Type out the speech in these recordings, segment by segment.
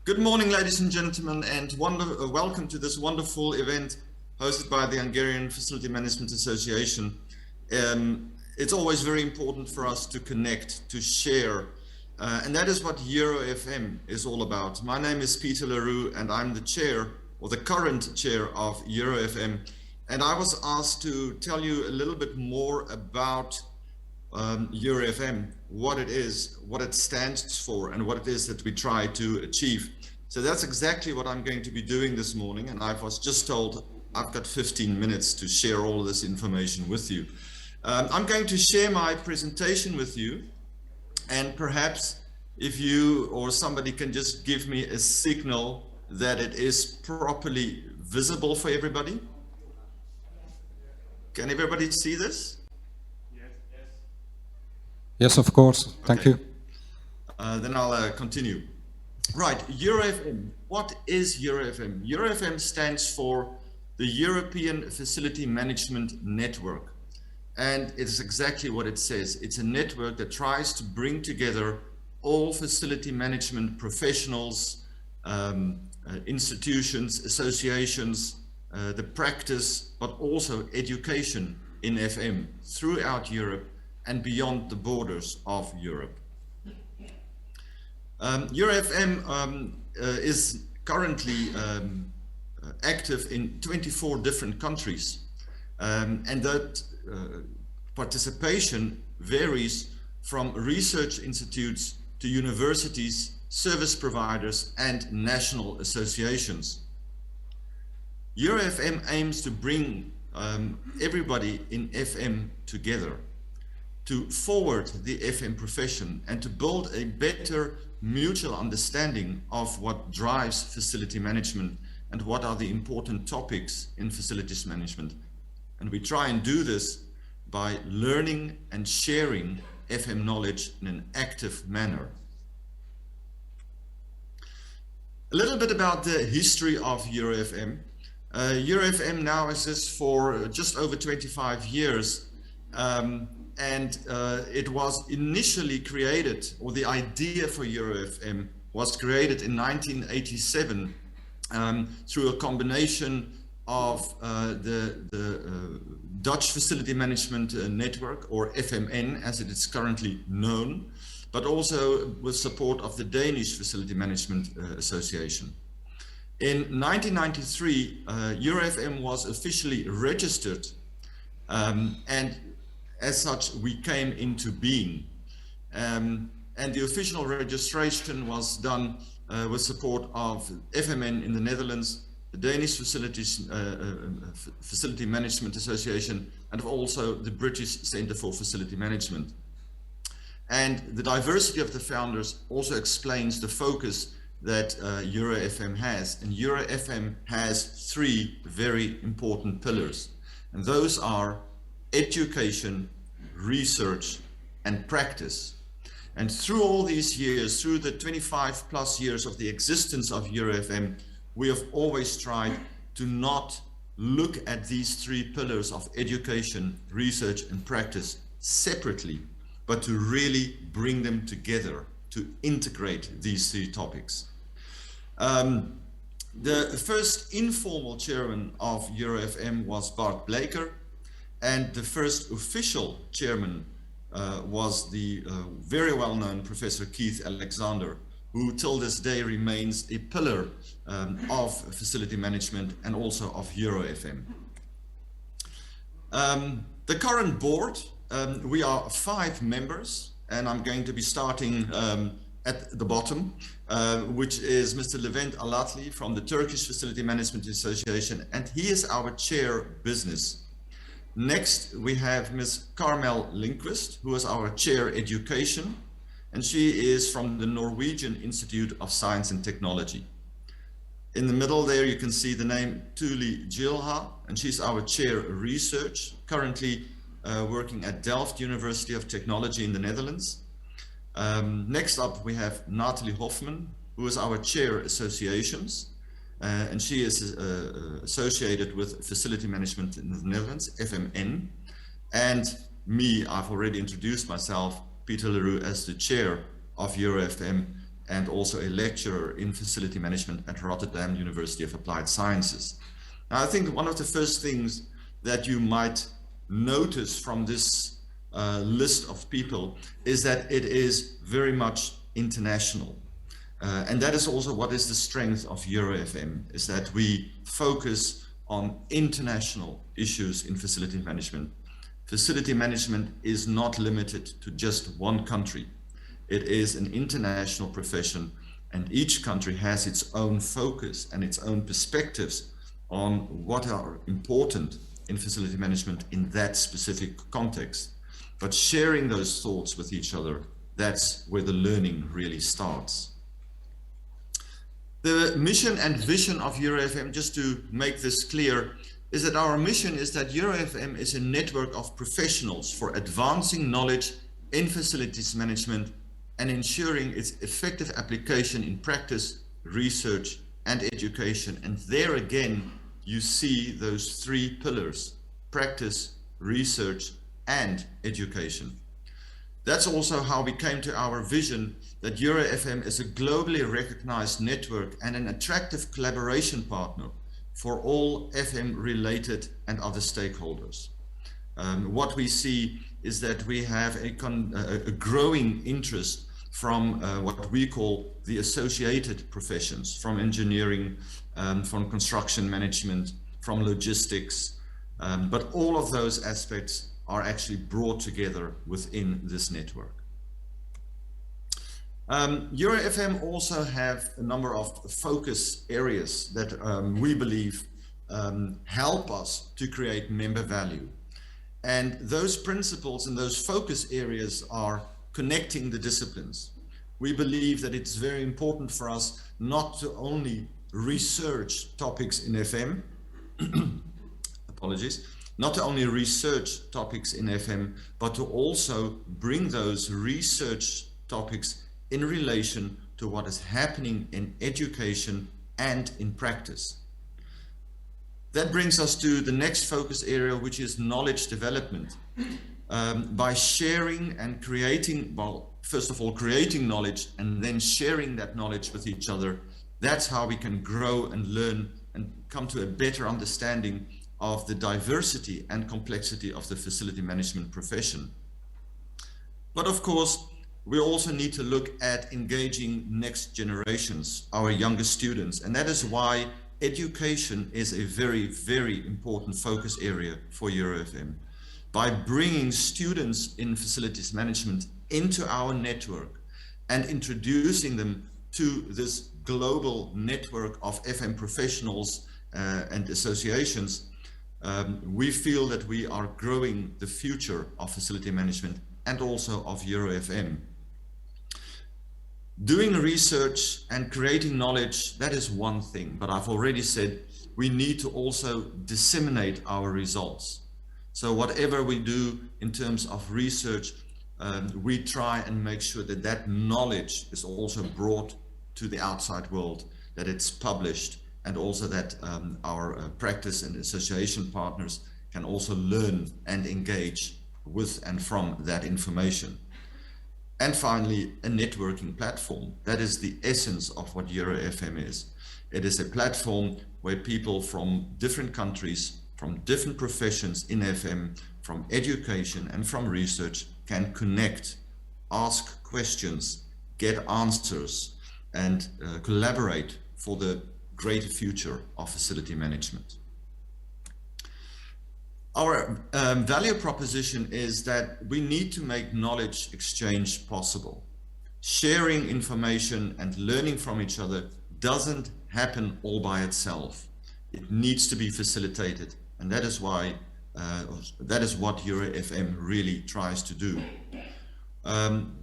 Good morning, ladies and gentlemen, and welcome to this wonderful event hosted by the Hungarian Facility Management Association. It's always very important for us to connect, to share, and that is what EuroFM is all about. My name is Pieter Roux, and I'm the chair, or the current chair of EuroFM, and I was asked to tell you a little bit more about EuroFM, what it is, what it stands for, and what it is that we try to achieve. So that's exactly what I'm going to be doing this morning, and I was just told I've got 15 minutes to share all this information with you. I'm going to share my presentation with you, and perhaps if you or somebody can just give me a signal that it is properly visible for everybody. Can everybody see this? Yes, of course. Thank you. Then I'll continue. Right, EuroFM. What is EuroFM? EuroFM stands for the European Facility Management Network. And it's exactly what it says. It's a network that tries to bring together all facility management professionals, institutions, associations, the practice, but also education in FM throughout Europe and beyond the borders of Europe. EuroFM is currently active in 24 different countries, and that participation varies from research institutes to universities, service providers, and national associations. EuroFM aims to bring everybody in FM together, to forward the FM profession and to build a better mutual understanding of what drives facility management and what are the important topics in facilities management. And we try and do this by learning and sharing FM knowledge in an active manner. A little bit about the history of EuroFM. EuroFM now exists for just over 25 years. And it was initially created, or the idea for EuroFM was created in 1987 through a combination of the Dutch Facility Management Network, or FMN as it is currently known, but also with support of the Danish Facility Management Association. In 1993, EuroFM was officially registered, and as such, we came into being. And the official registration was done with support of FMN in the Netherlands, the Danish Facility Management Association, and also the British Centre for Facility Management. And the diversity of the founders also explains the focus that EuroFM has. And EuroFM has three very important pillars. And those are education, research, and practice. And through all these years, through the 25 plus years of the existence of EuroFM, we have always tried to not look at these three pillars of education, research, and practice separately, but to really bring them together, to integrate these three topics. The first informal chairman of EuroFM was Bart Bleker, and the first official chairman was the very well-known Professor Keith Alexander, who till this day remains a pillar of facility management and also of EuroFM. The current board, we are 5 members, and I'm going to be starting at the bottom, which is Mr. Levent Alatli from the Turkish Facility Management Association, and he is our chair business. Next, we have Ms. Carmel Lindqvist, who is our chair education, and she is from the Norwegian Institute of Science and Technology. In the middle there, you can see the name Tuli Jilha, and she's our chair research, currently working at Delft University of Technology in the Netherlands. Next up, we have Nathalie Hofman, who is our chair associations. And she is associated with Facility Management in the Netherlands, FMN. And me, I've already introduced myself, Pieter Roux, as the chair of EuroFM. and also a lecturer in facility management at Rotterdam University of Applied Sciences. Now, I think one of the first things that you might notice from this list of people is that it is very much international. And that is also what is the strength of EuroFM, is that we focus on international issues in facility management. Facility management is not limited to just one country. It is an international profession, and each country has its own focus and its own perspectives on what are important in facility management in that specific context. But sharing those thoughts with each other, that's where the learning really starts. The mission and vision of EuroFM, just to make this clear, is that our mission is that EuroFM is a network of professionals for advancing knowledge in facilities management and ensuring its effective application in practice, research, and education. And there again, you see those three pillars: practice, research, and education. That's also how we came to our vision that EuroFM is a globally recognized network and an attractive collaboration partner for all FM related and other stakeholders. What we see is that we have a growing interest from what we call the associated professions, from engineering, from construction management, from logistics, but all of those aspects are actually brought together within this network. EuroFM also have a number of focus areas that we believe help us to create member value. And those principles and those focus areas are connecting the disciplines. We believe that it's very important for us not to only research topics in FM, apologies, not to only research topics in FM, but to also bring those research topics in relation to what is happening in education and in practice. That brings us to the next focus area, which is knowledge development. By sharing and creating, well, first of all, creating knowledge and then sharing that knowledge with each other, that's how we can grow and learn and come to a better understanding of the diversity and complexity of the facility management profession. But of course, we also need to look at engaging next generations, our younger students, and that is why education is a very, very important focus area for EuroFM. By bringing students in facilities management into our network and introducing them to this global network of FM professionals and associations, we feel that we are growing the future of facility management and also of EuroFM. Doing research and creating knowledge, that is one thing, but I've already said we need to also disseminate our results. So whatever we do in terms of research, we try and make sure that that knowledge is also brought to the outside world, that it's published, and also that our practice and association partners can also learn and engage with and from that information. And finally, a networking platform. That is the essence of what EuroFM is. It is a platform where people from different countries, from different professions in FM, from education and from research can connect, ask questions, get answers, and collaborate for the greater future of facility management. Our value proposition is that we need to make knowledge exchange possible. Sharing information and learning from each other doesn't happen all by itself. It needs to be facilitated, and that is why that is what EuroFM really tries to do.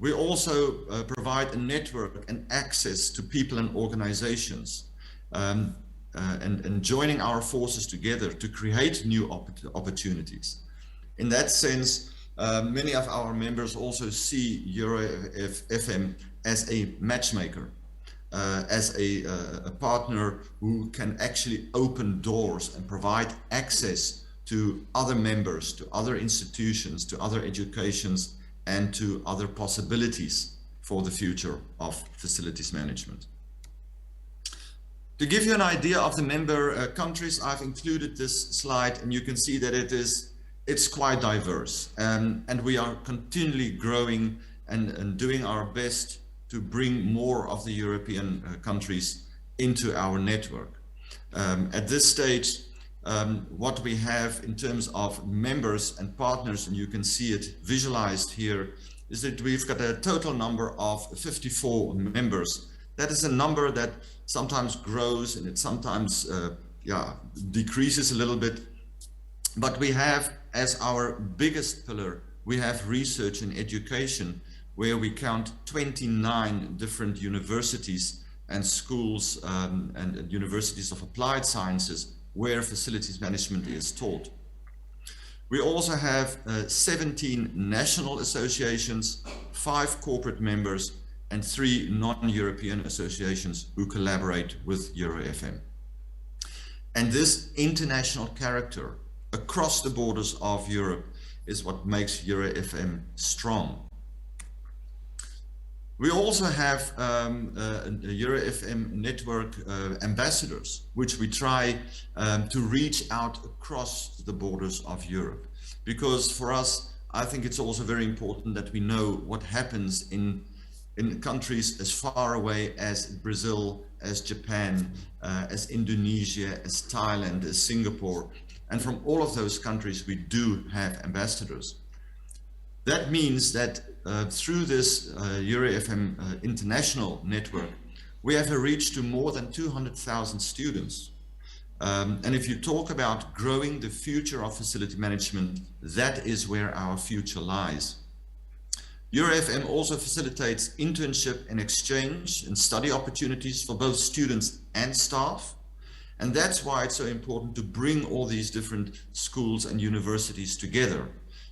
We also provide a network and access to people and organizations. And joining our forces together to create new opportunities. In that sense, many of our members also see EuroFM as a matchmaker, as a partner who can actually open doors and provide access to other members, to other institutions, to other educations, and to other possibilities for the future of facilities management. To give you an idea of the member countries, I've included this slide, and you can see that it's quite diverse, and we are continually growing and doing our best to bring more of the European countries into our network. At this stage, what we have in terms of members and partners, and you can see it visualized here, is that we've got a total number of 54 members. That is a number that sometimes grows and it sometimes decreases a little bit. But we have, as our biggest pillar, we have research and education, where we count 29 different universities and schools and universities of applied sciences where facilities management is taught. We also have 17 national associations, 5 corporate members, and 3 non-European associations who collaborate with EuroFM. And this international character across the borders of Europe is what makes EuroFM strong. We also have a EuroFM network ambassadors, which we try to reach out across the borders of Europe. Because for us, I think it's also very important that we know what happens in countries as far away as Brazil, as Japan, as Indonesia, as Thailand, as Singapore. And from all of those countries, we do have ambassadors. That means that through this EuroFM international network, we have a reach to more than 200,000 students. And if you talk about growing the future of facility management, that is where our future lies. EuroFM also facilitates internship and exchange and study opportunities for both students and staff. And that's why it's so important to bring all these different schools and universities together,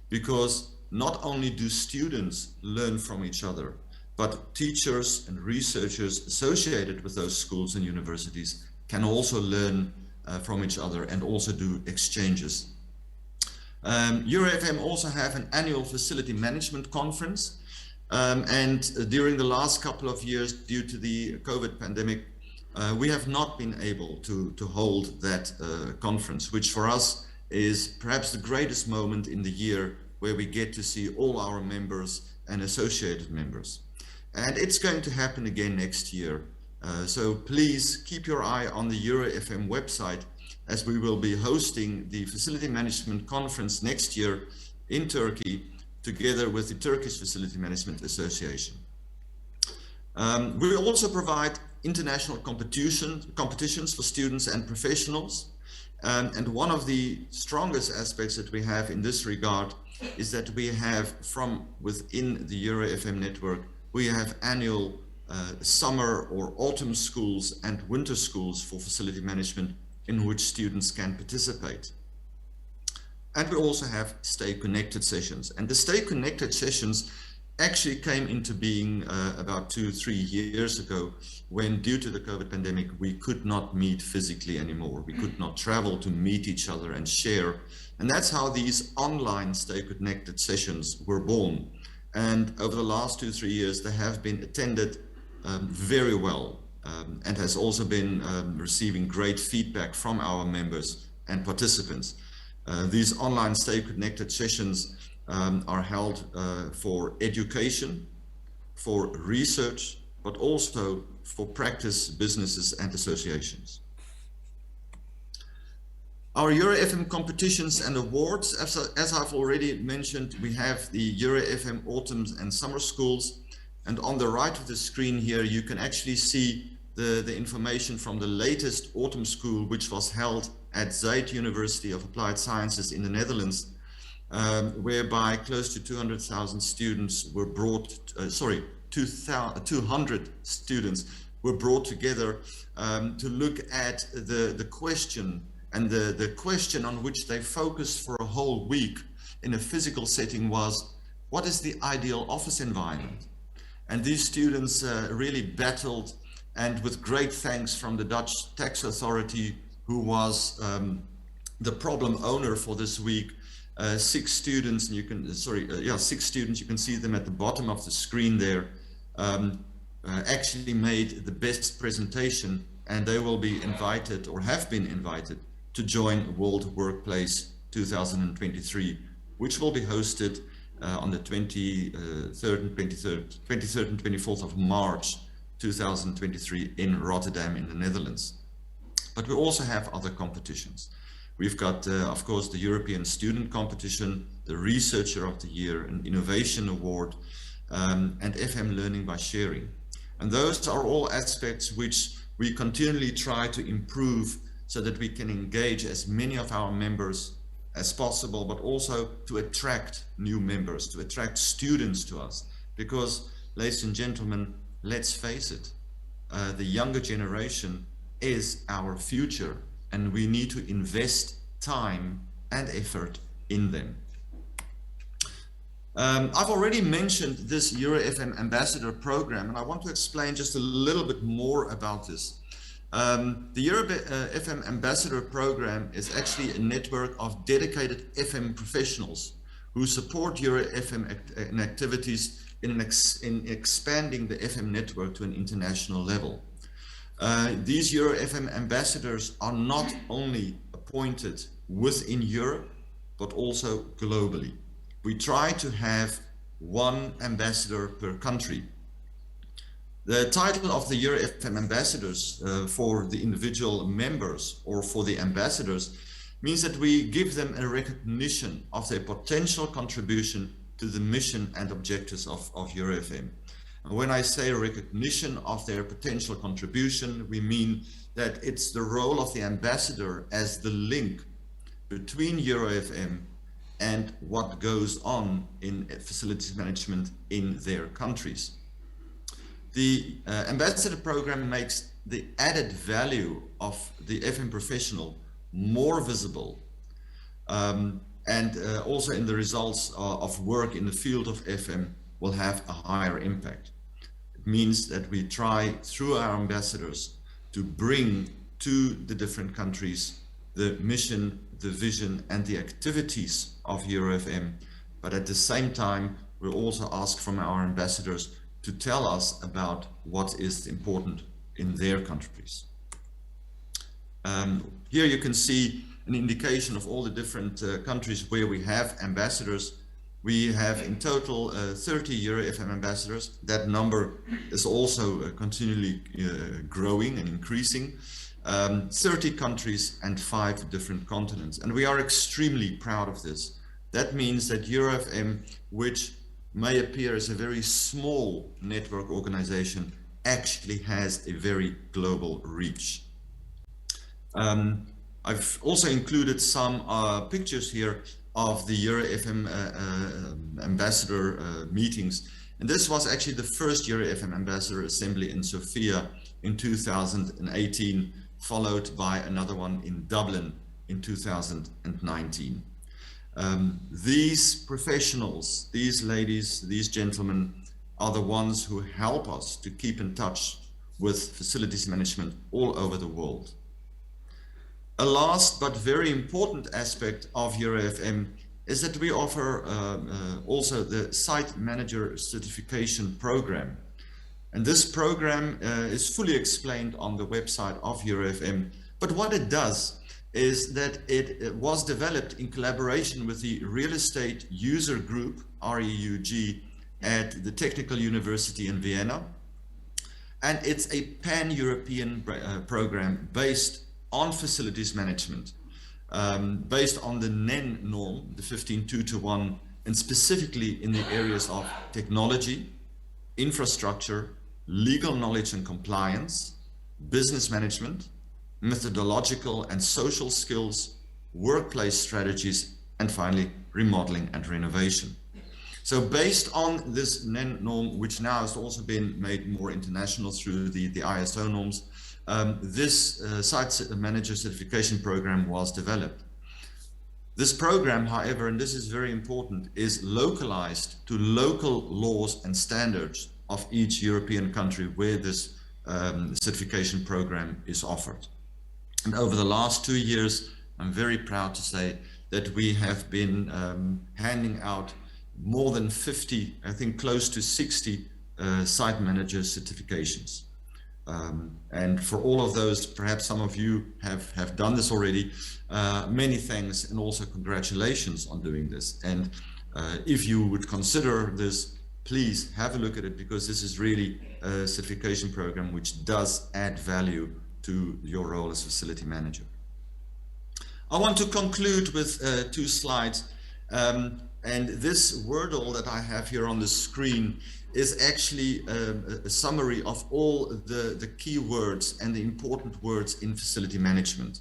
because not only do students learn from each other, but teachers and researchers associated with those schools and universities can also learn from each other and also do exchanges. EuroFM also have an annual facility management conference, and during the last couple of years, due to the COVID pandemic, we have not been able to hold that conference, which for us is perhaps the greatest moment in the year, where we get to see all our members and associated members. And it's going to happen again next year. So please keep your eye on the EuroFM website, as we will be hosting the Facility Management Conference next year in Turkey, together with the Turkish Facility Management Association. We also provide international competitions for students and professionals. And one of the strongest aspects that we have in this regard is that we have, from within the EuroFM network, we have annual summer or autumn schools and winter schools for facility management, in which students can participate. And we also have Stay Connected sessions. And the Stay Connected sessions actually came into being about 2-3 years ago, when, due to the COVID pandemic, we could not meet physically anymore. We could not travel to meet each other and share. And that's how these online Stay Connected sessions were born. And over the last 2-3 years, they have been attended very well, and has also been receiving great feedback from our members and participants. These online Stay Connected sessions are held for education, for research, but also for practice, businesses and associations. Our EuroFM competitions and awards, as I've already mentioned, we have the EuroFM Autumn and Summer Schools. And on the right of the screen here, you can actually see the information from the latest autumn school, which was held at Zuid University of Applied Sciences in the Netherlands, whereby close to 200,000 students were brought, 200 students were brought together to look at the question, and the question on which they focused for a whole week in a physical setting was, what is the ideal office environment? And these students really battled, and with great thanks from the Dutch Tax Authority, who was the problem owner for this week, 6 students, and you can, 6 students, you can see them at the bottom of the screen there, actually made the best presentation, and they will be invited or have been invited to join World Workplace 2023, which will be hosted on the 23rd and 24th of March 2023 in Rotterdam in the Netherlands. But we also have other competitions. We've got, of course, the European Student Competition, the Researcher of the Year, an Innovation Award, and FM Learning by Sharing. And those are all aspects which we continually try to improve so that we can engage as many of our members as possible, but also to attract new members, to attract students to us. Because, ladies and gentlemen, let's face it, the younger generation is our future, and we need to invest time and effort in them. I've already mentioned this EuroFM Ambassador Program, and I want to explain just a little bit more about this. The EuroFM Ambassador Program is actually a network of dedicated FM professionals who support EuroFM activities in expanding the FM network to an international level. These EuroFM ambassadors are not only appointed within Europe, but also globally. We try to have one ambassador per country. The title of the EuroFM ambassadors for the individual members or for the ambassadors means that we give them a recognition of their potential contribution to the mission and objectives of EuroFM. When I say recognition of their potential contribution, we mean that it's the role of the ambassador as the link between EuroFM and what goes on in facilities management in their countries. The ambassador program makes the added value of the FM professional more visible, and also in the results of work in the field of FM will have a higher impact. It means that we try through our ambassadors to bring to the different countries the mission, the vision and the activities of EuroFM, but at the same time we also ask from our ambassadors to tell us about what is important in their countries. Here you can see an indication of all the different countries where we have ambassadors. We have in total 30 EuroFM ambassadors. That number is also continually growing and increasing. 30 countries and 5 different continents. And we are extremely proud of this. That means that EuroFM, which may appear as a very small network organization, actually has a very global reach. I've also included some pictures here of the EuroFM ambassador meetings. And this was actually the first EuroFM ambassador assembly in Sofia in 2018, followed by another one in Dublin in 2019. These professionals, these ladies, these gentlemen are the ones who help us to keep in touch with facilities management all over the world. A last but very important aspect of EuroFM is that we offer also the Site Manager Certification Program. And this program is fully explained on the website of EuroFM. But what it does is that it was developed in collaboration with the Real Estate User Group, REUG, at the Technical University in Vienna. And it's a pan-European program based on facilities management, based on the NEN norm, the 15221, and specifically in the areas of technology, infrastructure, legal knowledge and compliance, business management, methodological and social skills, workplace strategies, and finally, remodeling and renovation. So based on this NEN norm, which now has also been made more international through the ISO norms, this Site Manager Certification Program was developed. This program, however, and this is very important, is localized to local laws and standards of each European country where this certification program is offered. And over the last 2 years, I'm very proud to say that we have been handing out more than 50, I think close to 60 site manager certifications. And for all of those, perhaps some of you have done this already. Many thanks and also congratulations on doing this. And if you would consider this, please have a look at it, because this is really a certification program which does add value to your role as facility manager. I want to conclude with 2 slides. And this Wordle that I have here on the screen is actually a summary of all the key words and the important words in facility management.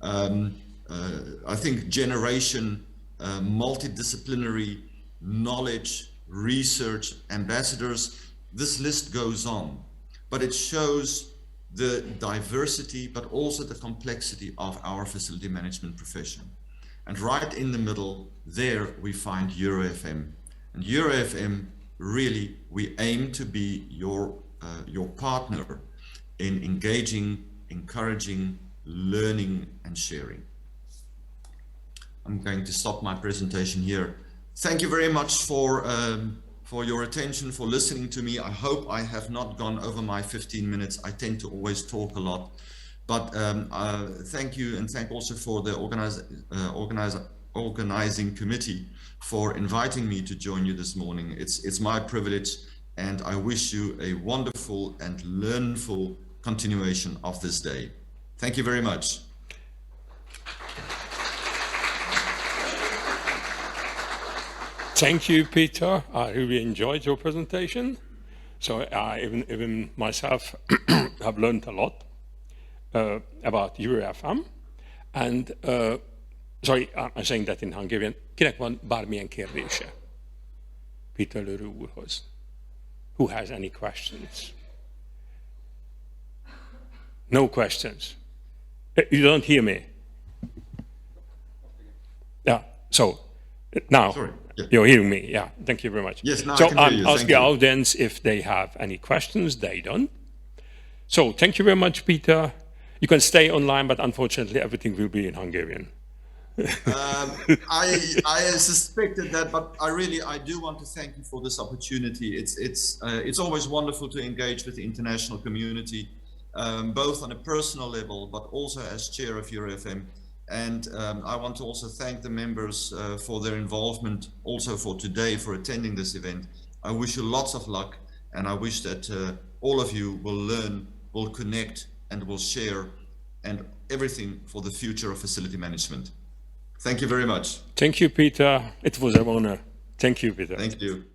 I think generation, multidisciplinary, knowledge, research, ambassadors, this list goes on, but it shows the diversity, but also the complexity of our facility management profession. And right in the middle there we find EuroFM. And EuroFM, really, we aim to be your partner in engaging, encouraging, learning and sharing. I'm going to stop my presentation here. Thank you very much for your attention, for listening to me. I hope I have not gone over my 15 minutes. I tend to always talk a lot. But thank you, and thank also for the organizing committee for inviting me to join you this morning. It's my privilege, and I wish you a wonderful and learnful continuation of this day. Thank you very much. Thank you, Pieter. I really enjoyed your presentation. So even myself have learned a lot about EuroFM. And sorry, I'm saying that in Hungarian. Kinek van bármilyen kérdése? Pieter Roux úrhoz. Who has any questions? No questions. You don't hear me? Yeah, so now. Sorry. Yeah. You're hearing me, yeah. Thank you very much. Yes, now so I can hear you. Ask the audience if they have any questions. They don't. So thank you very much, Pieter. You can stay online, but unfortunately everything will be in Hungarian. I suspected that, but I do want to thank you for this opportunity. It's always wonderful to engage with the international community, both on a personal level, but also as chair of EuroFM. And I want to also thank the members for their involvement, also for today, for attending this event. I wish you lots of luck, and I wish that all of you will learn, will connect, and will share, and everything for the future of facility management. Thank you very much. Thank you, Pieter. It was an honor. Thank you, Pieter. Thank you.